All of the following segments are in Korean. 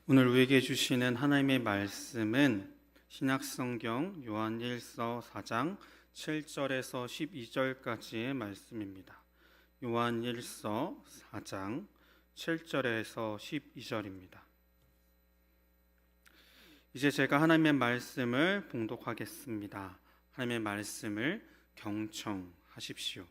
오늘 우리에게 주시는 하나님의 말씀은 신약성경 요한일서 4장 7절에서 12절까지의 말씀입니다. 요한일서 4장 7절에서 12절입니다. 이제 제가 하나님의 말씀을 봉독하겠습니다. 하나님의 말씀을 경청하십시오.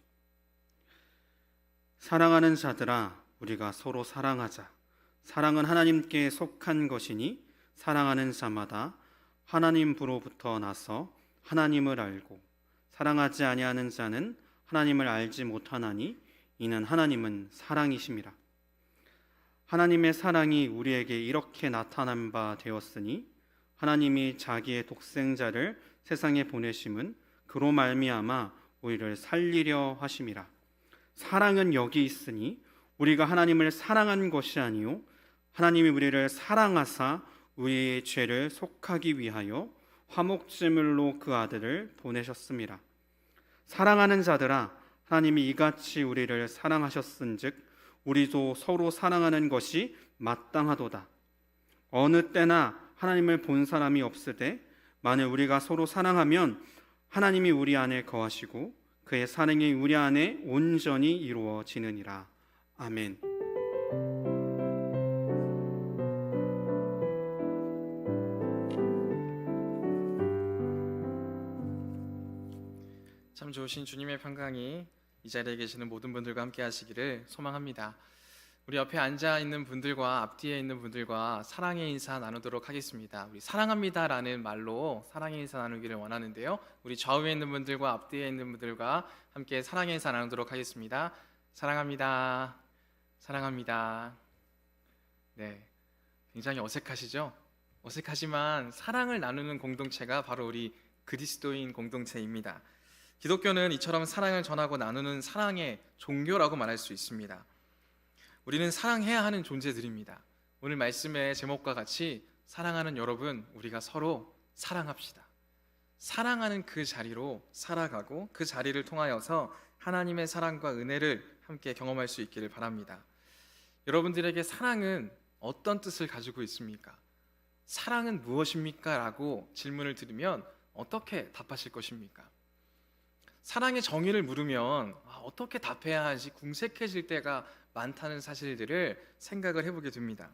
사랑하는 자들아, 우리가 서로 사랑하자. 사랑은 하나님께 속한 것이니 사랑하는 자마다 하나님으로부터 나서 하나님을 알고 사랑하지 아니하는 자는 하나님을 알지 못하나니 이는 하나님은 사랑이심이라. 하나님의 사랑이 우리에게 이렇게 나타난 바 되었으니 하나님이 자기의 독생자를 세상에 보내심은 그로 말미암아 우리를 살리려 하심이라. 사랑은 여기 있으니 우리가 하나님을 사랑한 것이 아니요 하나님이 우리를 사랑하사 우리의 죄를 속하기 위하여 화목제물로 그 아들을 보내셨습니다. 사랑하는 자들아, 하나님이 이같이 우리를 사랑하셨은즉 우리도 서로 사랑하는 것이 마땅하도다. 어느 때나 하나님을 본 사람이 없으되 만일 우리가 서로 사랑하면 하나님이 우리 안에 거하시고 그의 사랑이 우리 안에 온전히 이루어지느니라. 아멘. 참 좋으신 주님의 평강이 이 자리에 계시는 모든 분들과 함께 하시기를 소망합니다. 우리 옆에 앉아 있는 분들과 앞뒤에 있는 분들과 사랑의 인사 나누도록 하겠습니다. 우리 사랑합니다라는 말로 사랑의 인사 나누기를 원하는데요. 우리 좌우에 있는 분들과 앞뒤에 있는 분들과 함께 사랑의 인사 나누도록 하겠습니다. 사랑합니다. 사랑합니다. 네, 굉장히 어색하시죠? 어색하지만 사랑을 나누는 공동체가 바로 우리 그리스도인 공동체입니다. 기독교는 이처럼 사랑을 전하고 나누는 사랑의 종교라고 말할 수 있습니다. 우리는 사랑해야 하는 존재들입니다. 오늘 말씀의 제목과 같이 사랑하는 여러분, 우리가 서로 사랑합시다. 사랑하는 그 자리로 살아가고 그 자리를 통하여서 하나님의 사랑과 은혜를 함께 경험할 수 있기를 바랍니다. 여러분들에게 사랑은 어떤 뜻을 가지고 있습니까? 사랑은 무엇입니까? 라고 질문을 드리면 어떻게 답하실 것입니까? 사랑의 정의를 물으면 어떻게 답해야 하지 궁색해질 때가 많다는 사실들을 생각을 해보게 됩니다.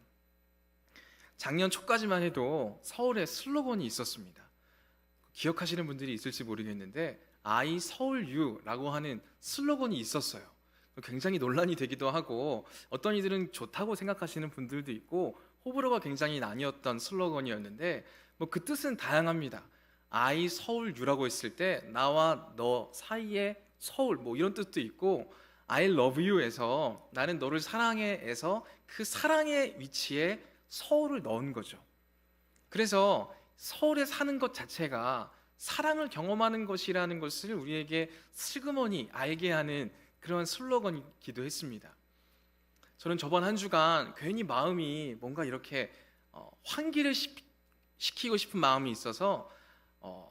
작년 초까지만 해도 서울에 슬로건이 있었습니다. 기억하시는 분들이 있을지 모르겠는데 I 서울 U라고 하는 슬로건이 있었어요. 굉장히 논란이 되기도 하고 어떤 이들은 좋다고 생각하시는 분들도 있고 호불호가 굉장히 나뉘었던 슬로건이었는데 그 뜻은 다양합니다. I 서울 U라고 했을 때 나와 너 사이에 서울 이런 뜻도 있고 I love you에서 나는 너를 사랑해에서 그 사랑의 위치에 서울을 넣은 거죠. 그래서 서울에 사는 것 자체가 사랑을 경험하는 것이라는 것을 우리에게 슬그머니 알게 하는 그런 슬로건이기도 했습니다. 저는 저번 한 주간 괜히 마음이 뭔가 이렇게 환기를 시키고 싶은 마음이 있어서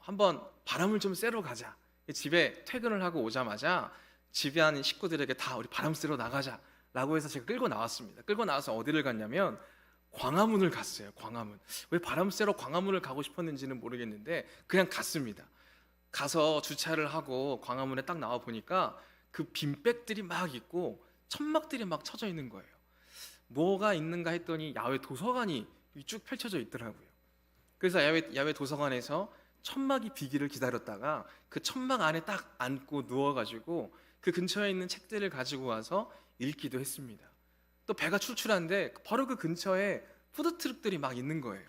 한번 바람을 좀 쐬러 가자. 집에 퇴근을 하고 오자마자 집에 있는 식구들에게 다 우리 바람 쐬러 나가자 라고 해서 제가 끌고 나왔습니다. 끌고 나와서 어디를 갔냐면 광화문을 갔어요. 광화문. 왜 바람 쐬러 광화문을 가고 싶었는지는 모르겠는데 그냥 갔습니다. 가서 주차를 하고 광화문에 딱 나와 보니까 그 빈백들이 막 있고 천막들이 막 쳐져 있는 거예요. 뭐가 있는가 했더니 야외 도서관이 쭉 펼쳐져 있더라고요. 그래서 야외 도서관에서 천막이 비기를 기다렸다가 그 천막 안에 딱 앉고 누워가지고 그 근처에 있는 책들을 가지고 와서 읽기도 했습니다. 또 배가 출출한데 바로 그 근처에 푸드트럭들이 막 있는 거예요.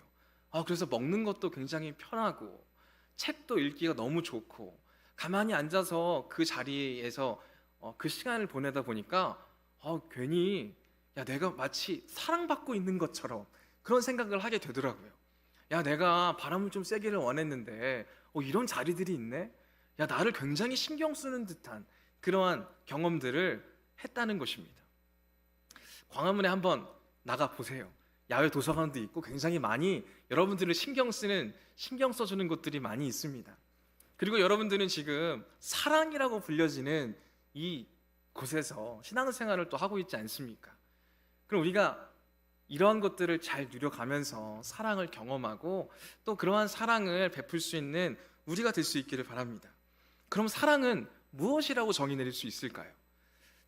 그래서 먹는 것도 굉장히 편하고 책도 읽기가 너무 좋고 가만히 앉아서 그 자리에서 그 시간을 보내다 보니까 괜히 내가 마치 사랑받고 있는 것처럼 그런 생각을 하게 되더라고요. 내가 바람을 좀 쐬기를 원했는데 이런 자리들이 있네? 나를 굉장히 신경 쓰는 듯한 그러한 경험들을 했다는 것입니다. 광화문에 한번 나가보세요. 야외 도서관도 있고 굉장히 많이 여러분들을 신경 써주는 곳들이 많이 있습니다. 그리고 여러분들은 지금 사랑이라고 불려지는 이 곳에서 신앙생활을 또 하고 있지 않습니까? 그럼 우리가 이러한 것들을 잘 누려가면서 사랑을 경험하고 또 그러한 사랑을 베풀 수 있는 우리가 될 수 있기를 바랍니다. 그럼 사랑은 무엇이라고 정의 내릴 수 있을까요?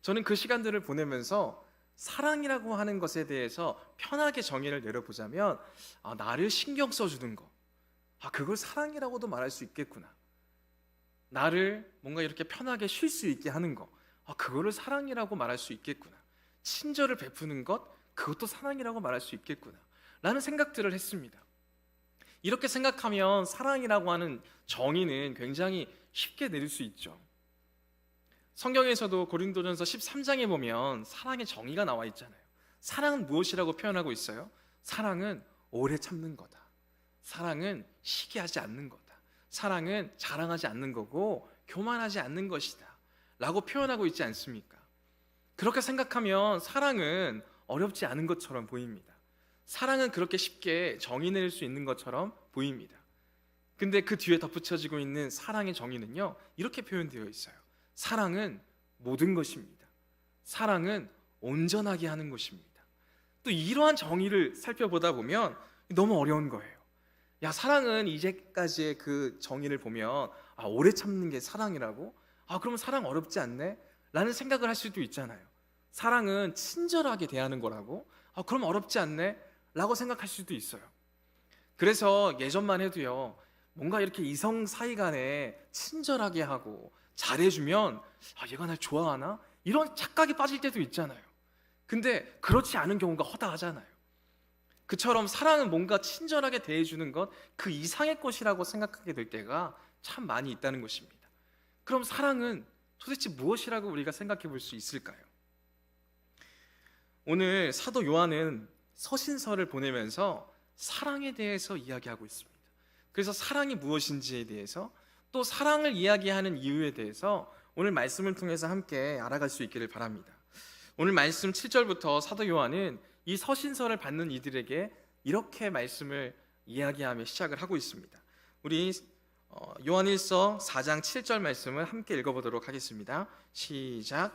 저는 그 시간들을 보내면서 사랑이라고 하는 것에 대해서 편하게 정의를 내려보자면 나를 신경 써주는 거, 그걸 사랑이라고도 말할 수 있겠구나. 나를 뭔가 이렇게 편하게 쉴 수 있게 하는 거, 그거를 사랑이라고 말할 수 있겠구나. 친절을 베푸는 것, 그것도 사랑이라고 말할 수 있겠구나 라는 생각들을 했습니다. 이렇게 생각하면 사랑이라고 하는 정의는 굉장히 쉽게 내릴 수 있죠. 성경에서도 고린도전서 13장에 보면 사랑의 정의가 나와 있잖아요. 사랑은 무엇이라고 표현하고 있어요? 사랑은 오래 참는 거다. 사랑은 시기하지 않는 거다. 사랑은 자랑하지 않는 거고 교만하지 않는 것이다 라고 표현하고 있지 않습니까? 그렇게 생각하면 사랑은 어렵지 않은 것처럼 보입니다. 사랑은 그렇게 쉽게 정의 내릴 수 있는 것처럼 보입니다. 근데 그 뒤에 덧붙여지고 있는 사랑의 정의는요, 이렇게 표현되어 있어요. 사랑은 모든 것입니다. 사랑은 온전하게 하는 것입니다. 또 이러한 정의를 살펴보다 보면 너무 어려운 거예요. 사랑은 이제까지의 그 정의를 보면 오래 참는 게 사랑이라고? 그러면 사랑 어렵지 않네? 라는 생각을 할 수도 있잖아요. 사랑은 친절하게 대하는 거라고? 그럼 어렵지 않네? 라고 생각할 수도 있어요. 그래서 예전만 해도요, 뭔가 이렇게 이성 사이 간에 친절하게 하고 잘해주면 얘가 날 좋아하나? 이런 착각이 빠질 때도 있잖아요. 근데 그렇지 않은 경우가 허다하잖아요. 그처럼 사랑은 뭔가 친절하게 대해주는 것, 그 이상의 것이라고 생각하게 될 때가 참 많이 있다는 것입니다. 그럼 사랑은 도대체 무엇이라고 우리가 생각해 볼 수 있을까요? 오늘 사도 요한은 서신서를 보내면서 사랑에 대해서 이야기하고 있습니다. 그래서 사랑이 무엇인지에 대해서, 또 사랑을 이야기하는 이유에 대해서 오늘 말씀을 통해서 함께 알아갈 수 있기를 바랍니다. 오늘 말씀 7절부터 사도 요한은 이 서신서를 받는 이들에게 이렇게 말씀을 이야기하며 시작을 하고 있습니다. 우리 요한일서 4장 7절 말씀을 함께 읽어보도록 하겠습니다. 시작.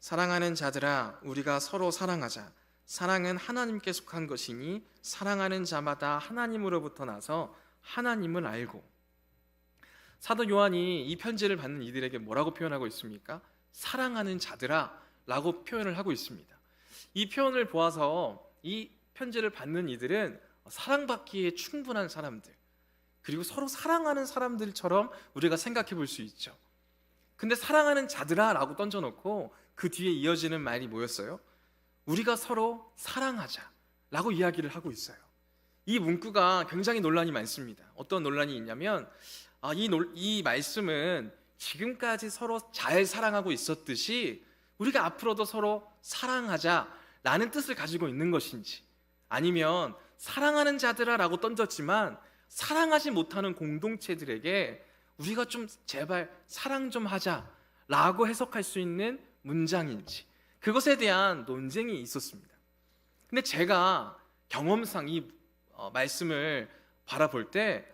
사랑하는 자들아, 우리가 서로 사랑하자. 사랑은 하나님께 속한 것이니 사랑하는 자마다 하나님으로부터 나서 하나님을 알고. 사도 요한이 이 편지를 받는 이들에게 뭐라고 표현하고 있습니까? 사랑하는 자들아 라고 표현을 하고 있습니다. 이 표현을 보아서 이 편지를 받는 이들은 사랑받기에 충분한 사람들, 그리고 서로 사랑하는 사람들처럼 우리가 생각해 볼 수 있죠. 근데 사랑하는 자들아 라고 던져놓고 그 뒤에 이어지는 말이 뭐였어요? 우리가 서로 사랑하자 라고 이야기를 하고 있어요. 이 문구가 굉장히 논란이 많습니다. 어떤 논란이 있냐면 이 말씀은 지금까지 서로 잘 사랑하고 있었듯이 우리가 앞으로도 서로 사랑하자 라는 뜻을 가지고 있는 것인지, 아니면 사랑하는 자들아 라고 던졌지만 사랑하지 못하는 공동체들에게 우리가 좀 제발 사랑 좀 하자 라고 해석할 수 있는 문장인지, 그것에 대한 논쟁이 있었습니다. 근데 제가 경험상 이 말씀을 바라볼 때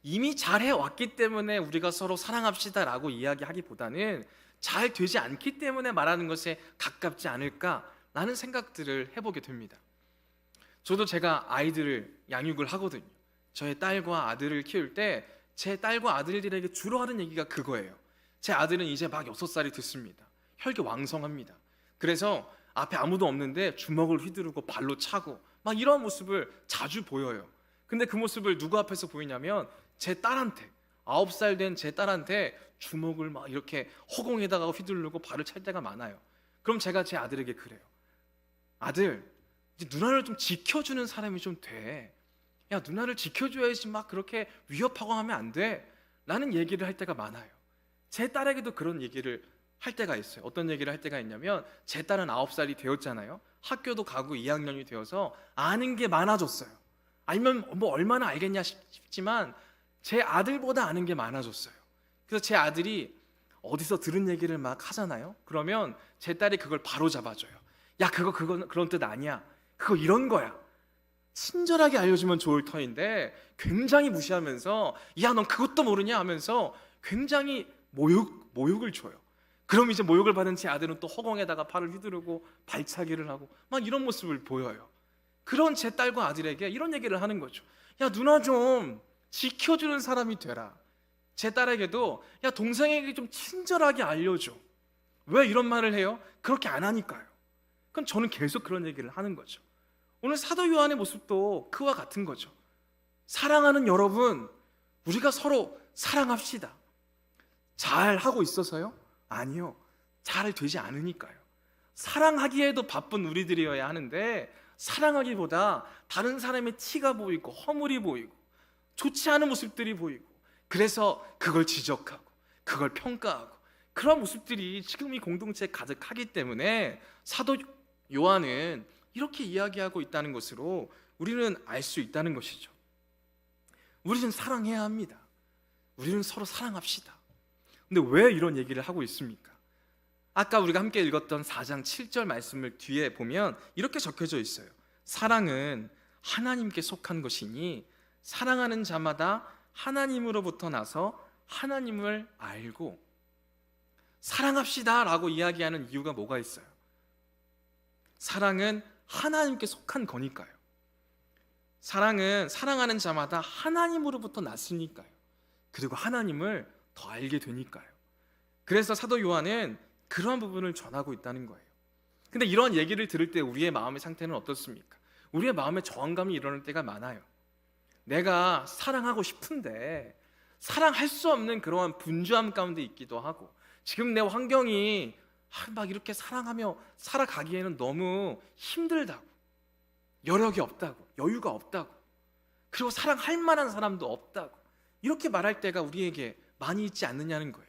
이미 잘해왔기 때문에 우리가 서로 사랑합시다 라고 이야기하기보다는 잘 되지 않기 때문에 말하는 것에 가깝지 않을까라는 생각들을 해보게 됩니다. 저도 제가 아이들을 양육을 하거든요. 저의 딸과 아들을 키울 때 제 딸과 아들들에게 주로 하는 얘기가 그거예요. 제 아들은 이제 막 6살이 됐습니다. 혈기왕성합니다. 그래서 앞에 아무도 없는데 주먹을 휘두르고 발로 차고 막 이런 모습을 자주 보여요. 근데 그 모습을 누구 앞에서 보이냐면 제 딸한테, 9살 된 제 딸한테 주먹을 막 이렇게 허공에다가 휘두르고 발을 찰 때가 많아요. 그럼 제가 제 아들에게 그래요. 아들, 이제 누나를 좀 지켜주는 사람이 좀 돼. 야, 누나를 지켜줘야지 막 그렇게 위협하고 하면 안 돼 라는 얘기를 할 때가 많아요. 제 딸에게도 그런 얘기를 할 때가 있어요. 어떤 얘기를 할 때가 있냐면, 제 딸은 9살이 되었잖아요. 학교도 가고 2학년이 되어서 아는 게 많아졌어요. 아니면 뭐 얼마나 알겠냐 싶지만 제 아들보다 아는 게 많아졌어요. 그래서 제 아들이 어디서 들은 얘기를 막 하잖아요. 그러면 제 딸이 그걸 바로 잡아줘요. 야, 그건 그런 뜻 아니야. 그거 이런 거야. 친절하게 알려주면 좋을 터인데 굉장히 무시하면서, 야, 넌 그것도 모르냐 하면서 굉장히 모욕을 줘요. 그럼 이제 모욕을 받은 제 아들은 또 허공에다가 팔을 휘두르고 발차기를 하고 막 이런 모습을 보여요. 그런 제 딸과 아들에게 이런 얘기를 하는 거죠. 야, 누나 좀 지켜주는 사람이 되라. 제 딸에게도 야, 동생에게 좀 친절하게 알려줘. 왜 이런 말을 해요? 그렇게 안 하니까요. 그럼 저는 계속 그런 얘기를 하는 거죠. 오늘 사도 요한의 모습도 그와 같은 거죠. 사랑하는 여러분, 우리가 서로 사랑합시다. 잘 하고 있어서요? 아니요. 잘 되지 않으니까요. 사랑하기에도 바쁜 우리들이어야 하는데 사랑하기보다 다른 사람의 티가 보이고 허물이 보이고 좋지 않은 모습들이 보이고 그래서 그걸 지적하고 그걸 평가하고 그런 모습들이 지금 이 공동체에 가득하기 때문에 사도 요한은 이렇게 이야기하고 있다는 것으로 우리는 알 수 있다는 것이죠. 우리는 사랑해야 합니다. 우리는 서로 사랑합시다. 근데 왜 이런 얘기를 하고 있습니까? 아까 우리가 함께 읽었던 4장 7절 말씀을 뒤에 보면 이렇게 적혀져 있어요. 사랑은 하나님께 속한 것이니 사랑하는 자마다 하나님으로부터 나서 하나님을 알고 사랑합시다 라고 이야기하는 이유가 뭐가 있어요? 사랑은 하나님께 속한 거니까요. 사랑은 사랑하는 자마다 하나님으로부터 났으니까요. 그리고 하나님을 더 알게 되니까요. 그래서 사도 요한은 그러한 부분을 전하고 있다는 거예요. 근데 이런 얘기를 들을 때 우리의 마음의 상태는 어떻습니까? 우리의 마음에 저항감이 일어날 때가 많아요. 내가 사랑하고 싶은데 사랑할 수 없는 그러한 분주함 가운데 있기도 하고 지금 내 환경이 막 이렇게 사랑하며 살아가기에는 너무 힘들다고 여력이 없다고 여유가 없다고 그리고 사랑할 만한 사람도 없다고 이렇게 말할 때가 우리에게 많이 있지 않느냐는 거예요.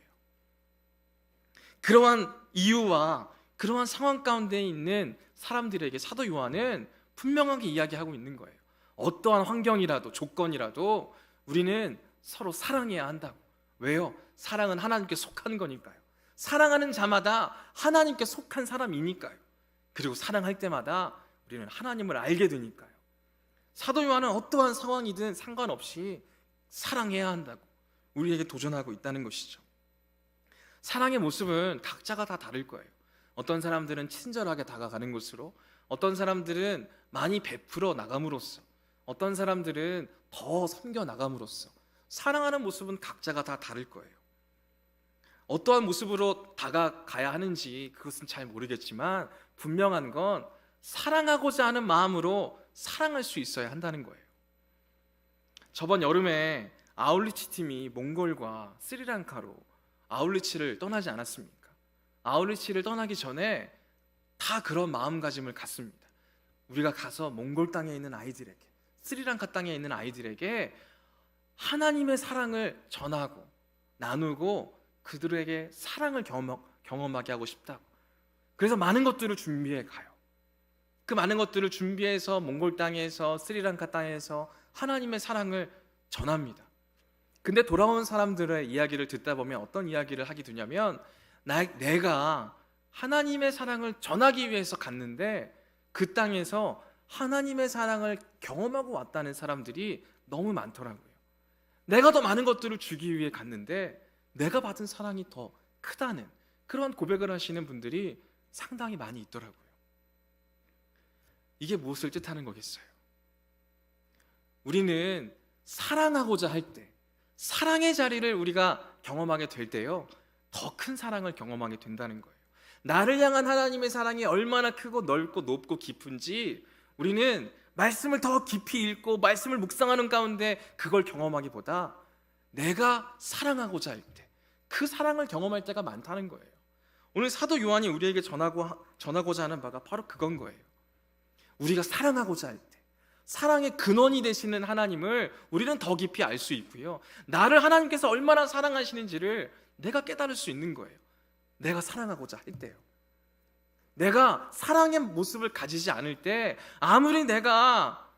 그러한 이유와 그러한 상황 가운데 있는 사람들에게 사도 요한은 분명하게 이야기하고 있는 거예요. 어떠한 환경이라도 조건이라도 우리는 서로 사랑해야 한다고. 왜요? 사랑은 하나님께 속한 거니까요. 사랑하는 자마다 하나님께 속한 사람이니까요. 그리고 사랑할 때마다 우리는 하나님을 알게 되니까요. 사도 요한은 어떠한 상황이든 상관없이 사랑해야 한다고 우리에게 도전하고 있다는 것이죠. 사랑의 모습은 각자가 다 다를 거예요. 어떤 사람들은 친절하게 다가가는 것으로, 어떤 사람들은 많이 베풀어 나감으로써, 어떤 사람들은 더 섬겨 나감으로써 사랑하는 모습은 각자가 다 다를 거예요. 어떠한 모습으로 다가가야 하는지 그것은 잘 모르겠지만 분명한 건 사랑하고자 하는 마음으로 사랑할 수 있어야 한다는 거예요. 저번 여름에 아울리치 팀이 몽골과 스리랑카로 아울리치를 떠나지 않았습니까? 아울리치를 떠나기 전에 다 그런 마음가짐을 갖습니다. 우리가 가서 몽골 땅에 있는 아이들에게, 스리랑카 땅에 있는 아이들에게 하나님의 사랑을 전하고 나누고 그들에게 사랑을 경험하게 하고 싶다고. 그래서 많은 것들을 준비해 가요. 그 많은 것들을 준비해서 몽골 땅에서 스리랑카 땅에서 하나님의 사랑을 전합니다. 근데 돌아온 사람들의 이야기를 듣다 보면 어떤 이야기를 하게 되냐면 내가 하나님의 사랑을 전하기 위해서 갔는데 그 땅에서 하나님의 사랑을 경험하고 왔다는 사람들이 너무 많더라고요. 내가 더 많은 것들을 주기 위해 갔는데 내가 받은 사랑이 더 크다는 그런 고백을 하시는 분들이 상당히 많이 있더라고요. 이게 무엇을 뜻하는 거겠어요? 우리는 사랑하고자 할 때, 사랑의 자리를 우리가 경험하게 될 때요, 더 큰 사랑을 경험하게 된다는 거예요. 나를 향한 하나님의 사랑이 얼마나 크고 넓고 높고 깊은지 우리는 말씀을 더 깊이 읽고 말씀을 묵상하는 가운데 그걸 경험하기보다 내가 사랑하고자 할 때, 그 사랑을 경험할 때가 많다는 거예요. 오늘 사도 요한이 우리에게 전하고자 하는 바가 바로 그건 거예요. 우리가 사랑하고자 할 때, 사랑의 근원이 되시는 하나님을 우리는 더 깊이 알 수 있고요, 나를 하나님께서 얼마나 사랑하시는지를 내가 깨달을 수 있는 거예요. 내가 사랑하고자 할 때요. 내가 사랑의 모습을 가지지 않을 때 아무리 내가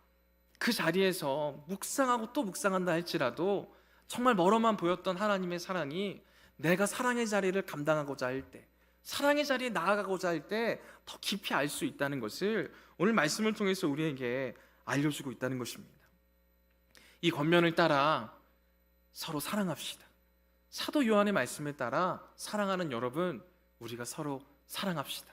그 자리에서 묵상하고 또 묵상한다 할지라도 정말 멀어만 보였던 하나님의 사랑이 내가 사랑의 자리를 감당하고자 할 때, 사랑의 자리에 나아가고자 할 때 더 깊이 알 수 있다는 것을 오늘 말씀을 통해서 우리에게 알려주고 있다는 것입니다. 이 권면을 따라 서로 사랑합시다. 사도 요한의 말씀에 따라 사랑하는 여러분, 우리가 서로 사랑합시다.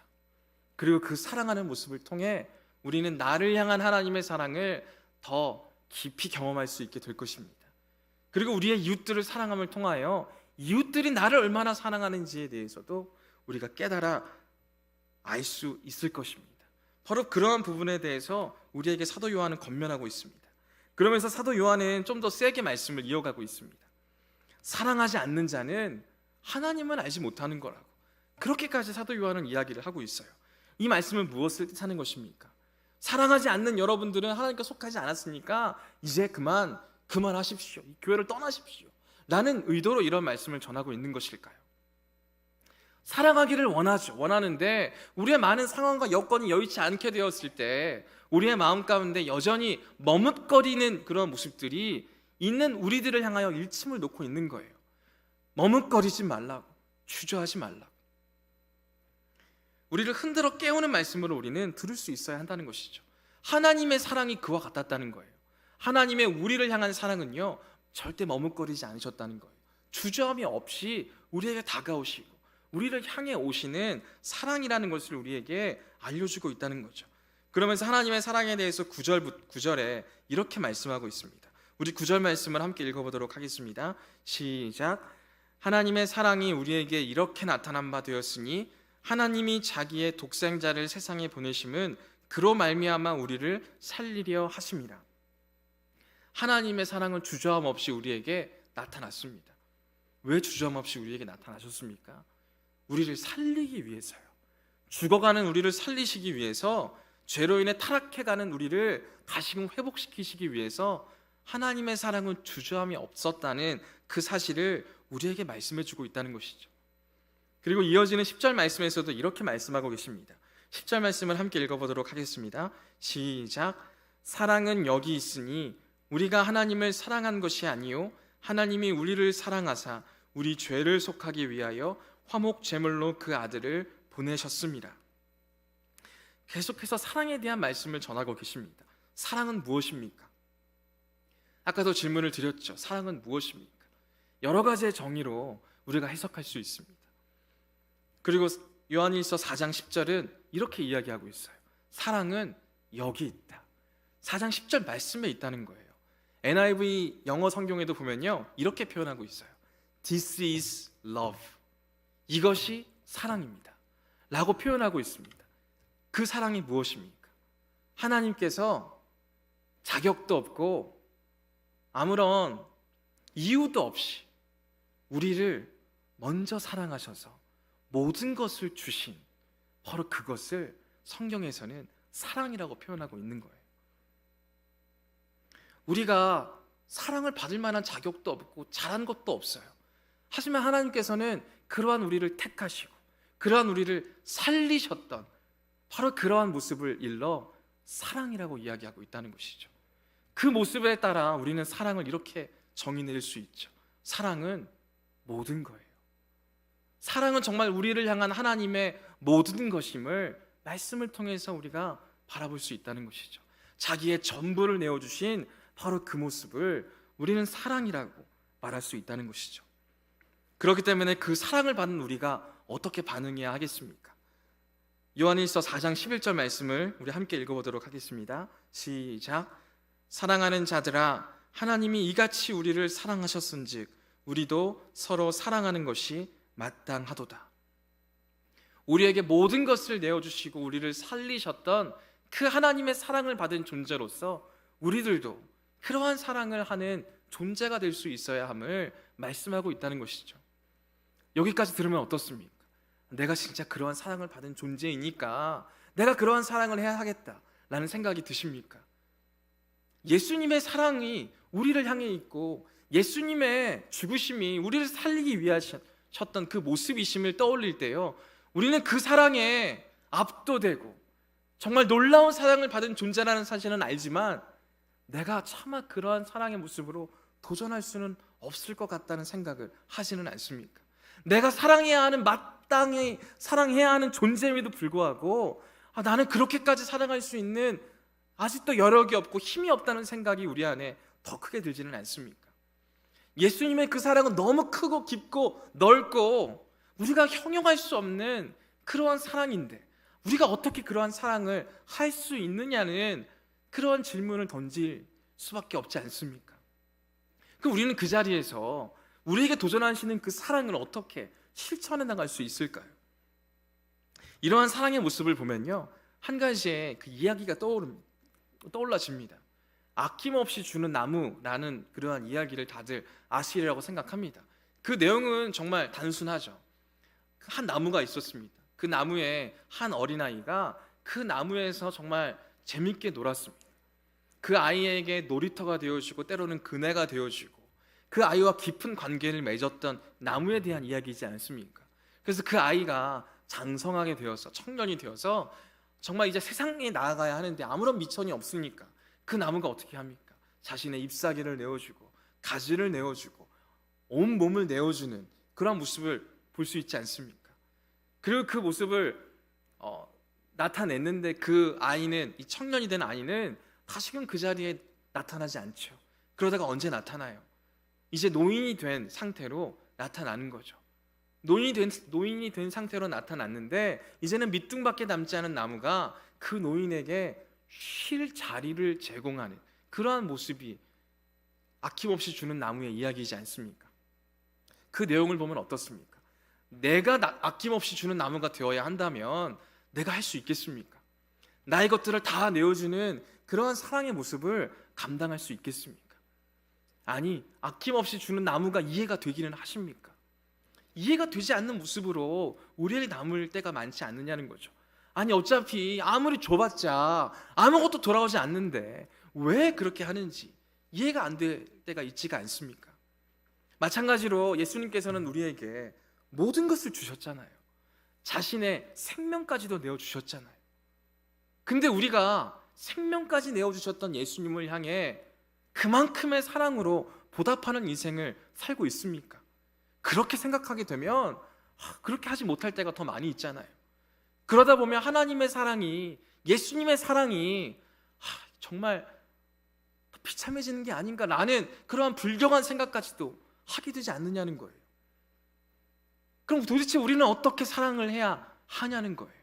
그리고 그 사랑하는 모습을 통해 우리는 나를 향한 하나님의 사랑을 더 깊이 경험할 수 있게 될 것입니다. 그리고 우리의 이웃들을 사랑함을 통하여 이웃들이 나를 얼마나 사랑하는지에 대해서도 우리가 깨달아 알 수 있을 것입니다. 바로 그러한 부분에 대해서 우리에게 사도 요한은 권면하고 있습니다. 그러면서 사도 요한은 좀 더 세게 말씀을 이어가고 있습니다. 사랑하지 않는 자는 하나님은 알지 못하는 거라고, 그렇게까지 사도 요한은 이야기를 하고 있어요. 이 말씀은 무엇을 뜻하는 것입니까? 사랑하지 않는 여러분들은 하나님께 속하지 않았으니까 이제 그만하십시오, 이 교회를 떠나십시오 라는 의도로 이런 말씀을 전하고 있는 것일까요? 사랑하기를 원하는데 우리의 많은 상황과 여건이 여의치 않게 되었을 때 우리의 마음 가운데 여전히 머뭇거리는 그런 모습들이 있는 우리들을 향하여 일침을 놓고 있는 거예요. 머뭇거리지 말라고, 주저하지 말라고. 우리를 흔들어 깨우는 말씀으로 우리는 들을 수 있어야 한다는 것이죠. 하나님의 사랑이 그와 같았다는 거예요. 하나님의 우리를 향한 사랑은요, 절대 머뭇거리지 않으셨다는 거예요. 주저함이 없이 우리에게 다가오시고 우리를 향해 오시는 사랑이라는 것을 우리에게 알려주고 있다는 거죠. 그러면서 하나님의 사랑에 대해서 9절에 이렇게 말씀하고 있습니다. 우리 9절 말씀을 함께 읽어보도록 하겠습니다. 시작. 하나님의 사랑이 우리에게 이렇게 나타난 바 되었으니 하나님이 자기의 독생자를 세상에 보내심은 그로 말미암아 우리를 살리려 하심이라. 하나님의 사랑은 주저함 없이 우리에게 나타났습니다. 왜 주저함 없이 우리에게 나타나셨습니까? 우리를 살리기 위해서요. 죽어가는 우리를 살리시기 위해서, 죄로 인해 타락해가는 우리를 다시금 회복시키시기 위해서 하나님의 사랑은 주저함이 없었다는 그 사실을 우리에게 말씀해주고 있다는 것이죠. 그리고 이어지는 10절 말씀에서도 이렇게 말씀하고 계십니다. 10절 말씀을 함께 읽어보도록 하겠습니다. 시작. 사랑은 여기 있으니 우리가 하나님을 사랑한 것이 아니요 하나님이 우리를 사랑하사 우리 죄를 속하기 위하여 화목 제물로 그 아들을 보내셨습니다. 계속해서 사랑에 대한 말씀을 전하고 계십니다. 사랑은 무엇입니까? 아까도 질문을 드렸죠. 사랑은 무엇입니까? 여러 가지의 정의로 우리가 해석할 수 있습니다. 그리고 요한일서 4장 10절은 이렇게 이야기하고 있어요. 사랑은 여기 있다. 4장 10절 말씀에 있다는 거예요. NIV 영어 성경에도 보면요, 이렇게 표현하고 있어요. This is love. 이것이 사랑입니다 라고 표현하고 있습니다. 그 사랑이 무엇입니까? 하나님께서 자격도 없고 아무런 이유도 없이 우리를 먼저 사랑하셔서 모든 것을 주신, 바로 그것을 성경에서는 사랑이라고 표현하고 있는 거예요. 우리가 사랑을 받을 만한 자격도 없고 잘한 것도 없어요. 하지만 하나님께서는 그러한 우리를 택하시고 그러한 우리를 살리셨던 바로 그러한 모습을 일러 사랑이라고 이야기하고 있다는 것이죠. 그 모습에 따라 우리는 사랑을 이렇게 정의낼 수 있죠. 사랑은 모든 거예요. 사랑은 정말 우리를 향한 하나님의 모든 것임을 말씀을 통해서 우리가 바라볼 수 있다는 것이죠. 자기의 전부를 내어주신 바로 그 모습을 우리는 사랑이라고 말할 수 있다는 것이죠. 그렇기 때문에 그 사랑을 받는 우리가 어떻게 반응해야 하겠습니까? 요한일서 4장 11절 말씀을 우리 함께 읽어보도록 하겠습니다. 시작. 사랑하는 자들아, 하나님이 이같이 우리를 사랑하셨은즉 우리도 서로 사랑하는 것이 마땅하도다. 우리에게 모든 것을 내어주시고 우리를 살리셨던 그 하나님의 사랑을 받은 존재로서 우리들도 그러한 사랑을 하는 존재가 될 수 있어야 함을 말씀하고 있다는 것이죠. 여기까지 들으면 어떻습니까? 내가 진짜 그러한 사랑을 받은 존재이니까 내가 그러한 사랑을 해야 하겠다라는 생각이 드십니까? 예수님의 사랑이 우리를 향해 있고 예수님의 죽으심이 우리를 살리기 위해 하셨던 그 모습이심을 떠올릴 때요, 우리는 그 사랑에 압도되고 정말 놀라운 사랑을 받은 존재라는 사실은 알지만 내가 차마 그러한 사랑의 모습으로 도전할 수는 없을 것 같다는 생각을 하지는 않습니까? 내가 사랑해야 하는, 마땅히 사랑해야 하는 존재임에도 불구하고 나는 그렇게까지 사랑할 수 있는 아직도 여력이 없고 힘이 없다는 생각이 우리 안에 더 크게 들지는 않습니까? 예수님의 그 사랑은 너무 크고 깊고 넓고 우리가 형용할 수 없는 그러한 사랑인데 우리가 어떻게 그러한 사랑을 할 수 있느냐는 그런 질문을 던질 수밖에 없지 않습니까? 그럼 우리는 그 자리에서 우리에게 도전하시는 그 사랑을 어떻게 실천해 나갈 수 있을까요? 이러한 사랑의 모습을 보면요, 한 가지의 그 이야기가 떠올라집니다. 아낌없이 주는 나무라는 그러한 이야기를 다들 아시리라고 생각합니다. 그 내용은 정말 단순하죠. 한 나무가 있었습니다. 그 나무에 한 어린아이가 그 나무에서 정말 재밌게 놀았습니다. 그 아이에게 놀이터가 되어주고 때로는 그네가 되어주고 그 아이와 깊은 관계를 맺었던 나무에 대한 이야기이지 않습니까? 그래서 그 아이가 장성하게 되어서 청년이 되어서 정말 이제 세상에 나아가야 하는데 아무런 미천이 없으니까 그 나무가 어떻게 합니까? 자신의 잎사귀를 내어주고 가지를 내어주고 온 몸을 내어주는 그런 모습을 볼 수 있지 않습니까? 그리고 그 모습을 나타냈는데 그 아이는, 이 청년이 된 아이는 다시금 그 자리에 나타나지 않죠. 그러다가 언제 나타나요? 이제 노인이 된 상태로 나타나는 거죠. 노인이 된 상태로 나타났는데 이제는 밑둥밖에 남지 않은 나무가 그 노인에게 쉴 자리를 제공하는 그러한 모습이 아낌없이 주는 나무의 이야기이지 않습니까? 그 내용을 보면 어떻습니까? 내가 아낌없이 주는 나무가 되어야 한다면 내가 할 수 있겠습니까? 나의 것들을 다 내어주는 그러한 사랑의 모습을 감당할 수 있겠습니까? 아니, 아낌없이 주는 나무가 이해가 되기는 하십니까? 이해가 되지 않는 모습으로 우리에게 남을 때가 많지 않느냐는 거죠. 아니, 어차피 아무리 줘봤자 아무것도 돌아오지 않는데 왜 그렇게 하는지 이해가 안 될 때가 있지가 않습니까? 마찬가지로 예수님께서는 우리에게 모든 것을 주셨잖아요. 자신의 생명까지도 내어주셨잖아요. 근데 우리가 생명까지 내어주셨던 예수님을 향해 그만큼의 사랑으로 보답하는 인생을 살고 있습니까? 그렇게 생각하게 되면 그렇게 하지 못할 때가 더 많이 있잖아요. 그러다 보면 하나님의 사랑이, 예수님의 사랑이 정말 비참해지는 게 아닌가라는 그러한 불경한 생각까지도 하게 되지 않느냐는 거예요. 그럼 도대체 우리는 어떻게 사랑을 해야 하냐는 거예요.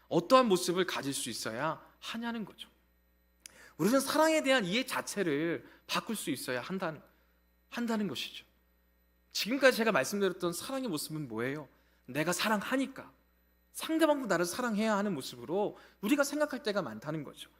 어떠한 모습을 가질 수 있어야 하냐는 거죠. 우리는 사랑에 대한 이해 자체를 바꿀 수 있어야 한다는 것이죠. 지금까지 제가 말씀드렸던 사랑의 모습은 뭐예요? 내가 사랑하니까 상대방도 나를 사랑해야 하는 모습으로 우리가 생각할 때가 많다는 거죠.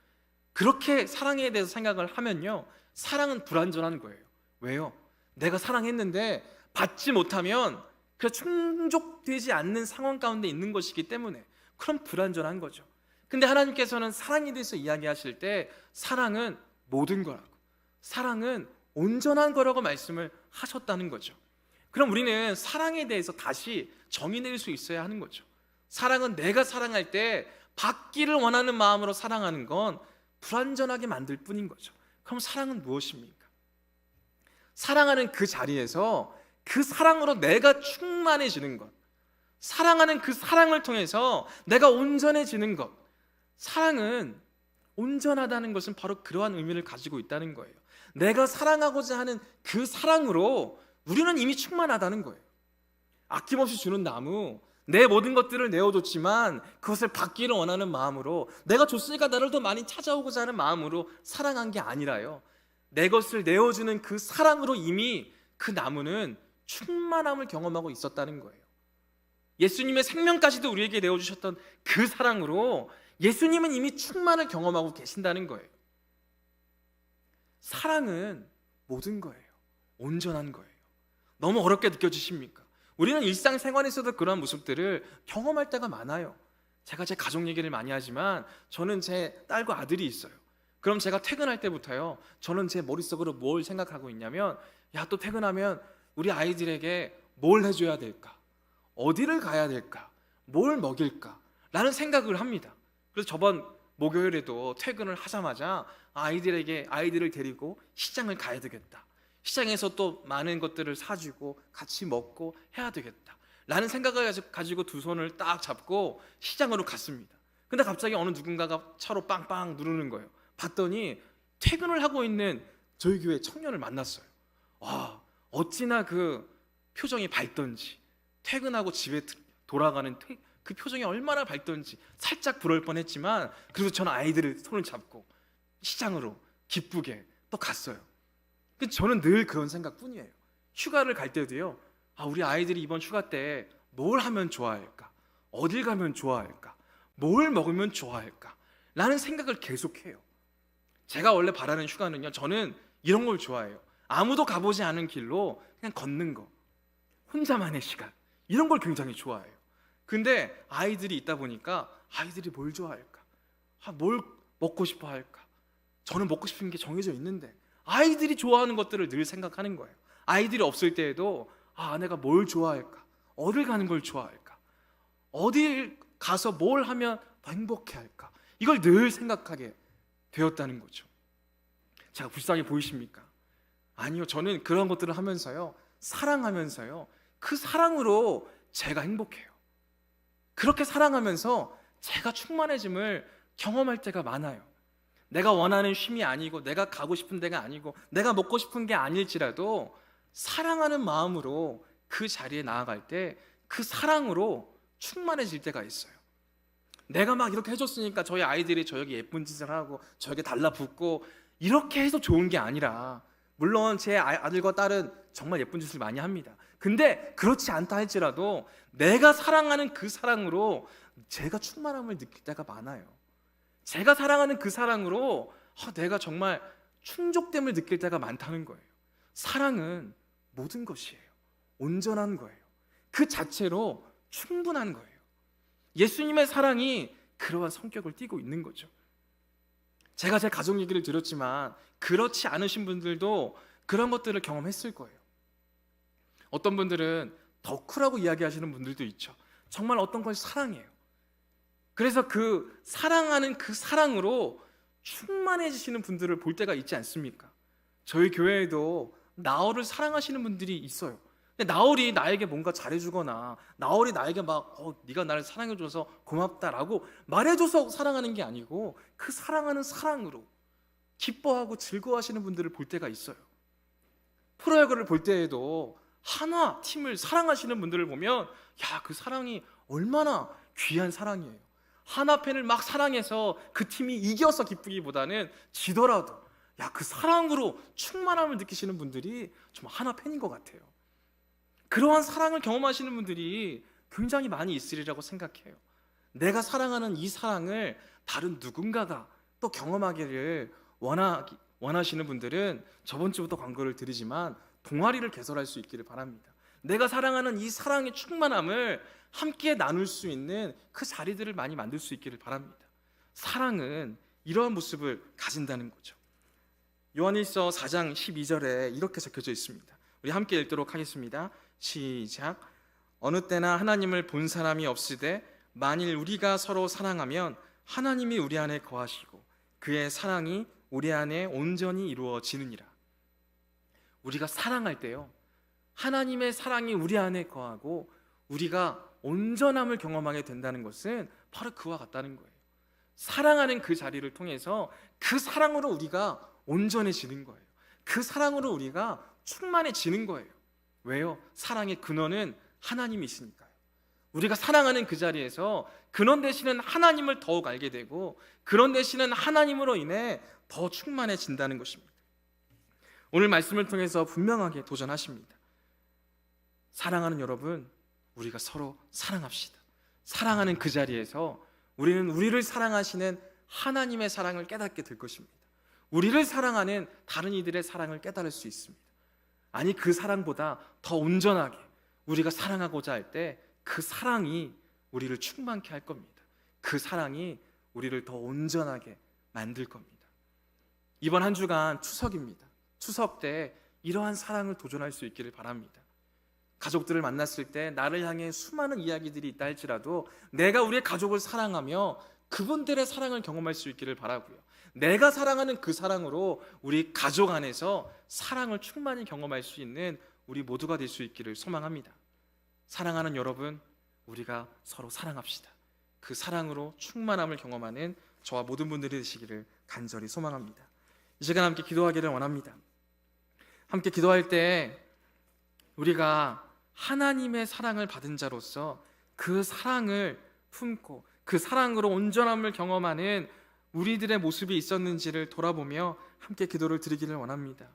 그렇게 사랑에 대해서 생각을 하면요, 사랑은 불완전한 거예요. 왜요? 내가 사랑했는데 받지 못하면 그 충족되지 않는 상황 가운데 있는 것이기 때문에 그럼 불완전한 거죠. 근데 하나님께서는 사랑에 대해서 이야기하실 때 사랑은 모든 거라고, 사랑은 온전한 거라고 말씀을 하셨다는 거죠. 그럼 우리는 사랑에 대해서 다시 정의 내릴 수 있어야 하는 거죠. 사랑은 내가 사랑할 때 받기를 원하는 마음으로 사랑하는 건 불완전하게 만들 뿐인 거죠. 그럼 사랑은 무엇입니까? 사랑하는 그 자리에서 그 사랑으로 내가 충만해지는 것, 사랑하는 그 사랑을 통해서 내가 온전해지는 것, 사랑은 온전하다는 것은 바로 그러한 의미를 가지고 있다는 거예요. 내가 사랑하고자 하는 그 사랑으로 우리는 이미 충만하다는 거예요. 아낌없이 주는 나무, 내 모든 것들을 내어줬지만 그것을 받기를 원하는 마음으로, 내가 줬으니까 나를 더 많이 찾아오고자 하는 마음으로 사랑한 게 아니라요, 내 것을 내어주는 그 사랑으로 이미 그 나무는 충만함을 경험하고 있었다는 거예요. 예수님의 생명까지도 우리에게 내어주셨던 그 사랑으로 예수님은 이미 충만을 경험하고 계신다는 거예요. 사랑은 모든 거예요. 온전한 거예요. 너무 어렵게 느껴지십니까? 우리는 일상생활에서도 그런 모습들을 경험할 때가 많아요. 제가 제 가족 얘기를 많이 하지만 저는 제 딸과 아들이 있어요. 그럼 제가 퇴근할 때부터요, 저는 제 머릿속으로 뭘 생각하고 있냐면, 야, 또 퇴근하면 우리 아이들에게 뭘 해줘야 될까? 어디를 가야 될까? 뭘 먹일까? 라는 생각을 합니다. 그래서 저번 목요일에도 퇴근을 하자마자 아이들을 데리고 시장을 가야 되겠다, 시장에서 또 많은 것들을 사주고 같이 먹고 해야 되겠다 라는 생각을 가지고 두 손을 딱 잡고 시장으로 갔습니다. 근데 갑자기 어느 누군가가 차로 빵빵 누르는 거예요. 봤더니 퇴근을 하고 있는 저희 교회 청년을 만났어요. 와, 어찌나 그 표정이 밝던지, 퇴근하고 집에 돌아가는 그 표정이 얼마나 밝던지 살짝 부러울 뻔했지만 그래도 저는 아이들을 손을 잡고 시장으로 기쁘게 또 갔어요. 저는 늘 그런 생각뿐이에요. 휴가를 갈 때도요. 우리 아이들이 이번 휴가 때 뭘 하면 좋아할까? 어딜 가면 좋아할까? 뭘 먹으면 좋아할까? 라는 생각을 계속해요. 제가 원래 바라는 휴가는요, 저는 이런 걸 좋아해요. 아무도 가보지 않은 길로 그냥 걷는 거, 혼자만의 시간, 이런 걸 굉장히 좋아해요. 근데 아이들이 있다 보니까 아이들이 뭘 좋아할까? 뭘 먹고 싶어 할까? 저는 먹고 싶은 게 정해져 있는데 아이들이 좋아하는 것들을 늘 생각하는 거예요. 아이들이 없을 때에도 아내가 뭘 좋아할까? 어딜 가는 걸 좋아할까? 어딜 가서 뭘 하면 더 행복해 할까? 이걸 늘 생각하게 되었다는 거죠. 자, 불쌍해 보이십니까? 아니요, 저는 그런 것들을 하면서요, 사랑하면서요, 그 사랑으로 제가 행복해요. 그렇게 사랑하면서 제가 충만해짐을 경험할 때가 많아요. 내가 원하는 쉼이 아니고 내가 가고 싶은 데가 아니고 내가 먹고 싶은 게 아닐지라도 사랑하는 마음으로 그 자리에 나아갈 때 그 사랑으로 충만해질 때가 있어요. 내가 막 이렇게 해줬으니까 저희 아이들이 저에게 예쁜 짓을 하고 저에게 달라붙고 이렇게 해서 좋은 게 아니라, 물론 제 아들과 딸은 정말 예쁜 짓을 많이 합니다. 근데 그렇지 않다 할지라도 내가 사랑하는 그 사랑으로 제가 충만함을 느낄 때가 많아요. 제가 사랑하는 그 사랑으로 내가 정말 충족됨을 느낄 때가 많다는 거예요. 사랑은 모든 것이에요. 온전한 거예요. 그 자체로 충분한 거예요. 예수님의 사랑이 그러한 성격을 띠고 있는 거죠. 제가 제 가족 얘기를 드렸지만 그렇지 않으신 분들도 그런 것들을 경험했을 거예요. 어떤 분들은 덕후라고 이야기하시는 분들도 있죠. 정말 어떤 걸 사랑해요. 그래서 그 사랑하는 그 사랑으로 충만해지시는 분들을 볼 때가 있지 않습니까? 저희 교회에도 나얼을 사랑하시는 분들이 있어요. 근데 나얼이 나에게 뭔가 잘해주거나 나얼이 나에게 막 네가 나를 사랑해줘서 고맙다라고 말해줘서 사랑하는 게 아니고 그 사랑하는 사랑으로 기뻐하고 즐거워하시는 분들을 볼 때가 있어요. 프로야구를 볼 때에도 한화 팀을 사랑하시는 분들을 보면 그 사랑이 얼마나 귀한 사랑이에요. 한화 팬을 막 사랑해서 그 팀이 이겨서 기쁘기보다는 지더라도 그 사랑으로 충만함을 느끼시는 분들이 정말 한화 팬인 것 같아요. 그러한 사랑을 경험하시는 분들이 굉장히 많이 있으리라고 생각해요. 내가 사랑하는 이 사랑을 다른 누군가가 또 경험하기를 원하시는 분들은 저번 주부터 광고를 드리지만 동아리를 개설할 수 있기를 바랍니다. 내가 사랑하는 이 사랑의 충만함을 함께 나눌 수 있는 그 자리들을 많이 만들 수 있기를 바랍니다. 사랑은 이러한 모습을 가진다는 거죠. 요한일서 4장 12절에 이렇게 적혀져 있습니다. 우리 함께 읽도록 하겠습니다. 시작. 어느 때나 하나님을 본 사람이 없으되 만일 우리가 서로 사랑하면 하나님이 우리 안에 거하시고 그의 사랑이 우리 안에 온전히 이루어지느니라. 우리가 사랑할 때요, 하나님의 사랑이 우리 안에 거하고 우리가 온전함을 경험하게 된다는 것은 바로 그와 같다는 거예요. 사랑하는 그 자리를 통해서 그 사랑으로 우리가 온전해지는 거예요. 그 사랑으로 우리가 충만해지는 거예요. 왜요? 사랑의 근원은 하나님이시니까요. 우리가 사랑하는 그 자리에서 근원 되시는 하나님을 더욱 알게 되고 근원 되시는 하나님으로 인해 더 충만해진다는 것입니다. 오늘 말씀을 통해서 분명하게 도전하십니다. 사랑하는 여러분, 우리가 서로 사랑합시다. 사랑하는 그 자리에서 우리는 우리를 사랑하시는 하나님의 사랑을 깨닫게 될 것입니다. 우리를 사랑하는 다른 이들의 사랑을 깨달을 수 있습니다. 아니, 그 사랑보다 더 온전하게 우리가 사랑하고자 할 때 그 사랑이 우리를 충만케 할 겁니다. 그 사랑이 우리를 더 온전하게 만들 겁니다. 이번 한 주간 추석입니다. 추석 때 이러한 사랑을 도전할 수 있기를 바랍니다. 가족들을 만났을 때 나를 향해 수많은 이야기들이 있다 할지라도 내가 우리의 가족을 사랑하며 그분들의 사랑을 경험할 수 있기를 바라고요. 내가 사랑하는 그 사랑으로 우리 가족 안에서 사랑을 충만히 경험할 수 있는 우리 모두가 될 수 있기를 소망합니다. 사랑하는 여러분, 우리가 서로 사랑합시다. 그 사랑으로 충만함을 경험하는 저와 모든 분들이 되시기를 간절히 소망합니다. 이 시간 함께 기도하기를 원합니다. 함께 기도할 때 우리가 하나님의 사랑을 받은 자로서 그 사랑을 품고 그 사랑으로 온전함을 경험하는 우리들의 모습이 있었는지를 돌아보며 함께 기도를 드리기를 원합니다.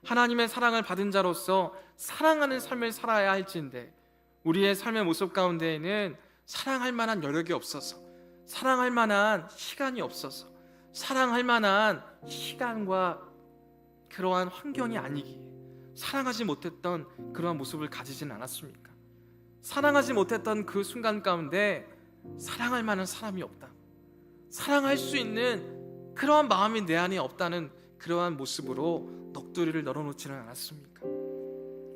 하나님의 사랑을 받은 자로서 사랑하는 삶을 살아야 할진데 우리의 삶의 모습 가운데에는 사랑할 만한 여력이 없어서, 사랑할 만한 시간이 없어서, 사랑할 만한 시간과 그러한 환경이 아니기에 사랑하지 못했던 그러한 모습을 가지진 않았습니까? 사랑하지 못했던 그 순간 가운데 사랑할 만한 사람이 없다, 사랑할 수 있는 그러한 마음이 내 안에 없다는 그러한 모습으로 넋두리를 널어놓지는 않았습니까?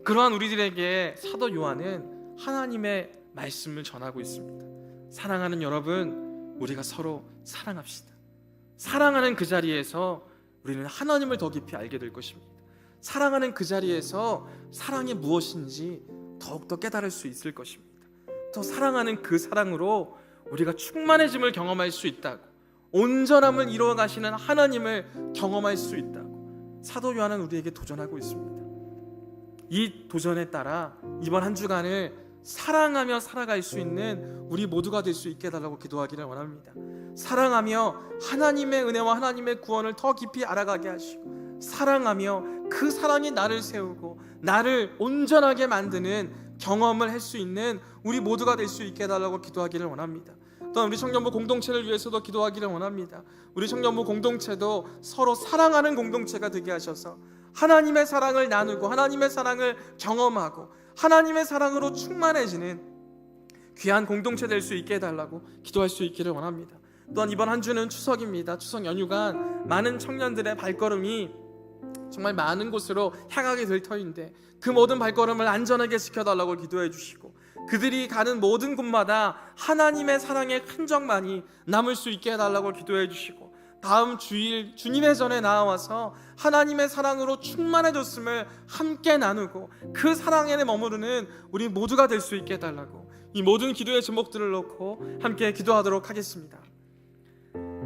그러한 우리들에게 사도 요한은 하나님의 말씀을 전하고 있습니다. 사랑하는 여러분, 우리가 서로 사랑합시다. 사랑하는 그 자리에서 우리는 하나님을 더 깊이 알게 될 것입니다. 사랑하는 그 자리에서 사랑이 무엇인지 더욱더 깨달을 수 있을 것입니다. 더 사랑하는 그 사랑으로 우리가 충만해짐을 경험할 수 있다고, 온전함을 이루어 가시는 하나님을 경험할 수 있다고 사도 요한은 우리에게 도전하고 있습니다. 이 도전에 따라 이번 한 주간을 사랑하며 살아갈 수 있는 우리 모두가 될 수 있게 해달라고 기도하기를 원합니다. 사랑하며 하나님의 은혜와 하나님의 구원을 더 깊이 알아가게 하시고, 사랑하며 그 사랑이 나를 세우고 나를 온전하게 만드는 경험을 할 수 있는 우리 모두가 될 수 있게 해달라고 기도하기를 원합니다. 또한 우리 청년부 공동체를 위해서도 기도하기를 원합니다. 우리 청년부 공동체도 서로 사랑하는 공동체가 되게 하셔서 하나님의 사랑을 나누고 하나님의 사랑을 경험하고 하나님의 사랑으로 충만해지는 귀한 공동체 될 수 있게 해달라고 기도할 수 있기를 원합니다. 또한 이번 한 주는 추석입니다. 추석 연휴가 많은 청년들의 발걸음이 정말 많은 곳으로 향하게 될 터인데 그 모든 발걸음을 안전하게 지켜달라고 기도해 주시고, 그들이 가는 모든 곳마다 하나님의 사랑의 흔적만이 남을 수 있게 해달라고 기도해 주시고, 다음 주일 주님의 전에 나와서 하나님의 사랑으로 충만해졌음을 함께 나누고 그 사랑에 머무르는 우리 모두가 될 수 있게 해달라고 이 모든 기도의 제목들을 놓고 함께 기도하도록 하겠습니다.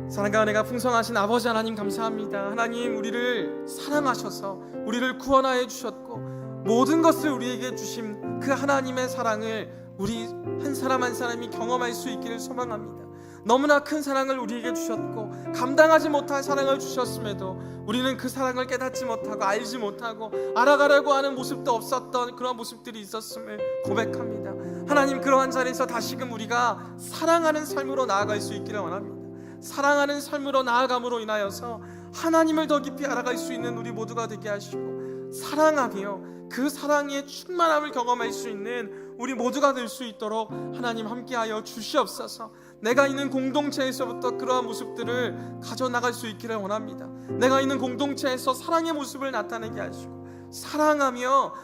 사랑과 은혜가 풍성하신 아버지 하나님, 감사합니다. 하나님, 우리를 사랑하셔서 우리를 구원하여 주셨고 모든 것을 우리에게 주신 그 하나님의 사랑을 우리 한 사람 한 사람이 경험할 수 있기를 소망합니다. 너무나 큰 사랑을 우리에게 주셨고 감당하지 못할 사랑을 주셨음에도 우리는 그 사랑을 깨닫지 못하고 알지 못하고 알아가려고 하는 모습도 없었던 그런 모습들이 있었음을 고백합니다. 하나님, 그러한 자리에서 다시금 우리가 사랑하는 삶으로 나아갈 수 있기를 원합니다. 사랑하는 삶으로 나아감으로 인하여서 하나님을 더 깊이 알아갈 수 있는 우리 모두가 되게 하시고, 사랑하며 그 사랑의 충만함을 경험할 수 있는 우리 모두가 될 수 있도록 하나님 함께하여 주시옵소서. 내가 있는 공동체에서부터 그러한 모습들을 가져나갈 수 있기를 원합니다. 내가 있는 공동체에서 사랑의 모습을 나타내게 하시고, 사랑하며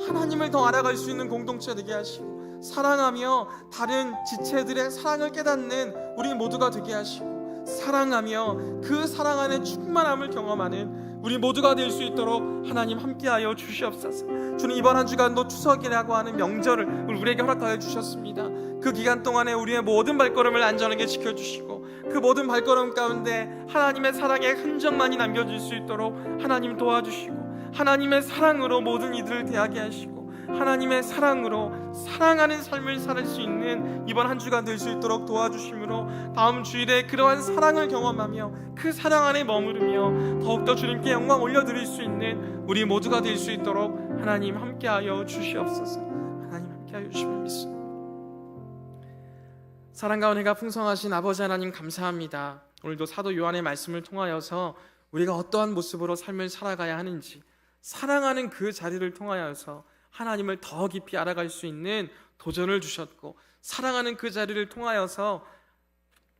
하나님을 더 알아갈 수 있는 공동체 되게 하시고, 사랑하며 다른 지체들의 사랑을 깨닫는 우리 모두가 되게 하시고, 사랑하며 그 사랑 안에 충만함을 경험하는 우리 모두가 될 수 있도록 하나님 함께하여 주시옵소서. 주님, 이번 한 주간도 추석이라고 하는 명절을 우리에게 허락하여 주셨습니다. 그 기간 동안에 우리의 모든 발걸음을 안전하게 지켜주시고 그 모든 발걸음 가운데 하나님의 사랑의 흔적만이 남겨질 수 있도록 하나님 도와주시고, 하나님의 사랑으로 모든 이들을 대하게 하시고 하나님의 사랑으로 사랑하는 삶을 살 수 있는 이번 한 주간 될 수 있도록 도와주심으로 다음 주일에 그러한 사랑을 경험하며 그 사랑 안에 머무르며 더욱더 주님께 영광 올려드릴 수 있는 우리 모두가 될 수 있도록 하나님 함께하여 주시옵소서. 하나님 함께하여 주심을 믿습니다. 사랑과 은혜가 풍성하신 아버지 하나님, 감사합니다. 오늘도 사도 요한의 말씀을 통하여서 우리가 어떠한 모습으로 삶을 살아가야 하는지, 사랑하는 그 자리를 통하여서 하나님을 더 깊이 알아갈 수 있는 도전을 주셨고, 사랑하는 그 자리를 통하여서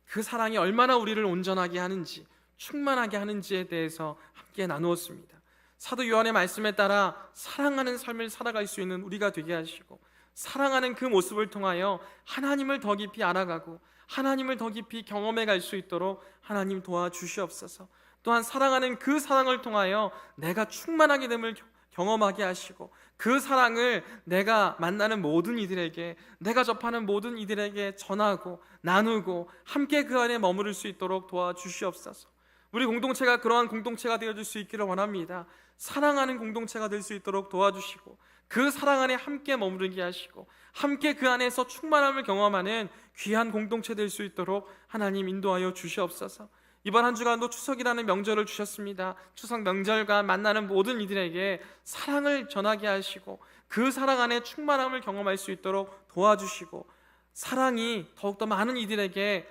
그 사랑이 얼마나 우리를 온전하게 하는지, 충만하게 하는지에 대해서 함께 나누었습니다. 사도 요한의 말씀에 따라 사랑하는 삶을 살아갈 수 있는 우리가 되게 하시고, 사랑하는 그 모습을 통하여 하나님을 더 깊이 알아가고 하나님을 더 깊이 경험해 갈 수 있도록 하나님 도와주시옵소서. 또한 사랑하는 그 사랑을 통하여 내가 충만하게 됨을 경험하게 하시고, 그 사랑을 내가 만나는 모든 이들에게, 내가 접하는 모든 이들에게 전하고 나누고 함께 그 안에 머무를 수 있도록 도와주시옵소서. 우리 공동체가 그러한 공동체가 되어줄 수 있기를 원합니다. 사랑하는 공동체가 될 수 있도록 도와주시고 그 사랑 안에 함께 머무르게 하시고 함께 그 안에서 충만함을 경험하는 귀한 공동체 될 수 있도록 하나님 인도하여 주시옵소서. 이번 한 주간도 추석이라는 명절을 주셨습니다. 추석 명절과 만나는 모든 이들에게 사랑을 전하게 하시고 그 사랑 안에 충만함을 경험할 수 있도록 도와주시고 사랑이 더욱더 많은 이들에게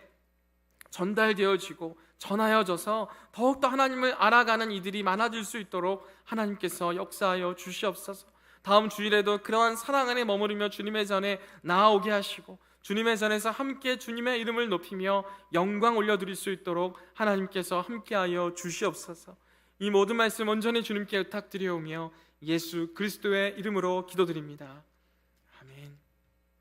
전달되어지고 전하여져서 더욱더 하나님을 알아가는 이들이 많아질 수 있도록 하나님께서 역사하여 주시옵소서. 다음 주일에도 그러한 사랑 안에 머무르며 주님의 전에 나아오게 하시고 주님의 전에서 함께 주님의 이름을 높이며 영광 올려드릴 수 있도록 하나님께서 함께하여 주시옵소서. 이 모든 말씀 온전히 주님께 부탁드리오며 예수 그리스도의 이름으로 기도드립니다. 아멘.